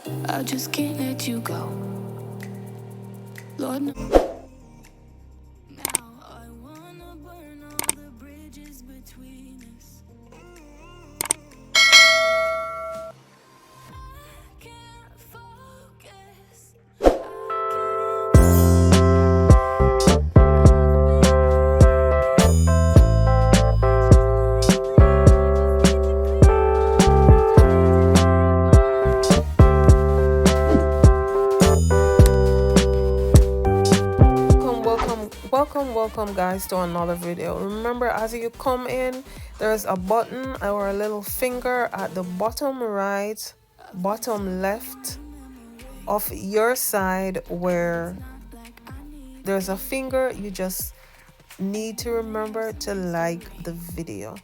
I just can't let you go. Lord knows. Now I wanna burn all the bridges between us. I can't focus. Welcome guys to another video. Remember, as you come in, there's a button or a little finger at the bottom right, bottom left of your side where there's a finger. You just need to remember to like the video.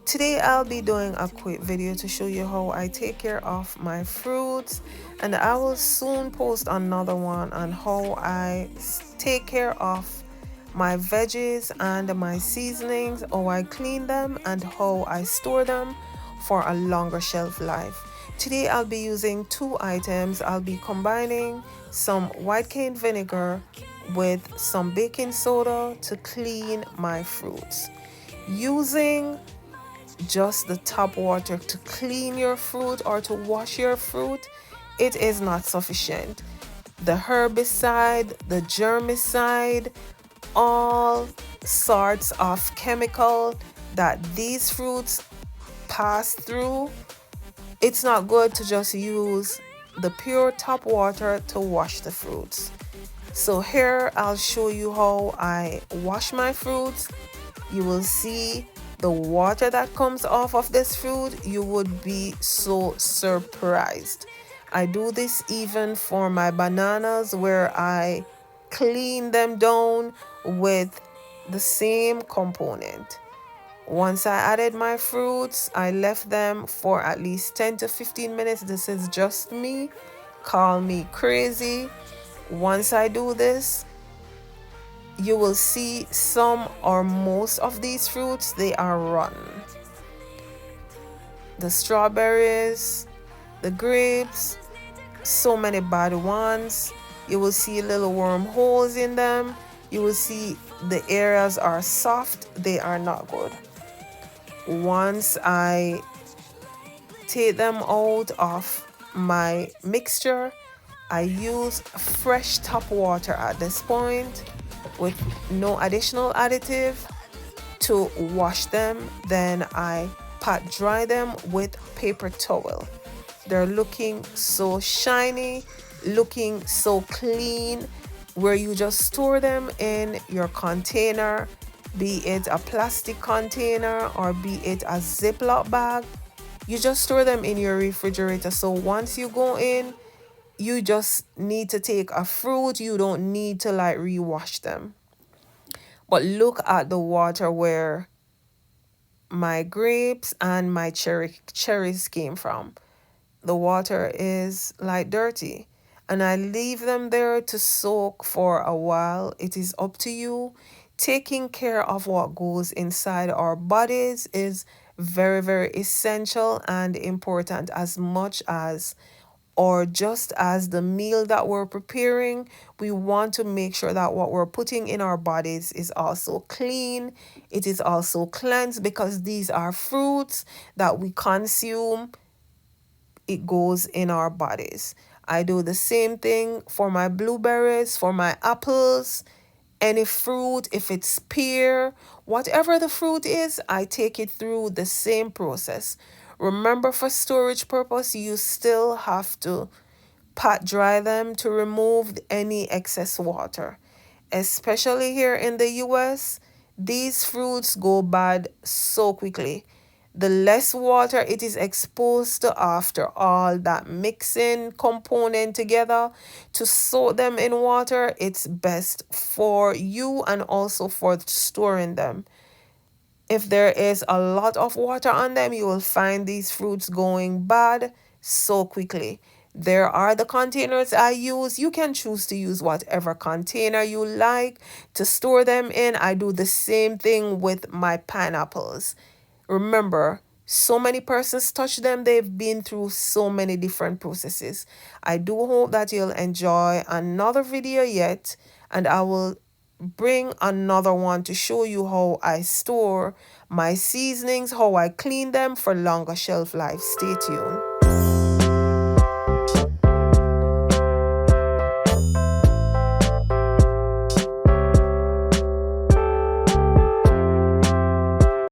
Today I'll be doing a quick video to show you how I take care of my fruits, and I will soon post another one on how I take care of my veggies and my seasonings, how I clean them and how I store them for a longer shelf life. Today I'll be using two items. I'll be combining some white cane vinegar with some baking soda to clean my fruits. Using just the tap water to clean your fruit or to wash your fruit, it is not sufficient. The herbicide, the germicide, all sorts of chemical that these fruits pass through, it's not good to just use the pure tap water to wash the fruits. So here I'll show you how I wash my fruits. You will see the water that comes off of this fruit. You would be so surprised. I do this even for my bananas, where I clean them down with the same component. Once I added my fruits, I left them for at least 10 to 15 minutes. This is just me. Call me crazy. Once I do this, you will see some or most of these fruits, they are rotten. The strawberries, the grapes, so many bad ones. You will see little wormholes in them. You will see the areas are soft. They are not good. Once I take them out of my mixture, I use fresh tap water at this point with no additional additive to wash them. Then I pat dry them with paper towel. They're looking so shiny, looking so clean, where you just store them in your container, be it a plastic container or be it a Ziploc bag. You just store them in your refrigerator. So once you go in, you just need to take a fruit. You don't need to like rewash them. But look at the water where my grapes and my cherries came from. The water is like dirty, and I leave them there to soak for a while. It is up to you. Taking care of what goes inside our bodies is very, very essential and important, as much as or just as the meal that we're preparing. We want to make sure that what we're putting in our bodies is also clean. It is also cleansed, because these are fruits that we consume. It goes in our bodies. I do the same thing for my blueberries, for my apples, any fruit. If it's pear, whatever the fruit is, I take it through the same process. Remember, for storage purpose, you still have to pat dry them to remove any excess water. Especially here in the US, these fruits go bad so quickly. The less water it is exposed to after all that mixing component together to soak them in water, it's best for you and also for storing them. If there is a lot of water on them, you will find these fruits going bad so quickly. There are the containers I use. You can choose to use whatever container you like to store them in. I do the same thing with my pineapples. Remember, So many persons touch them, they've been through so many different processes. I do hope that you'll enjoy another video yet, and I will bring another one to show you how I store my seasonings, how I clean them for longer shelf life. Stay tuned.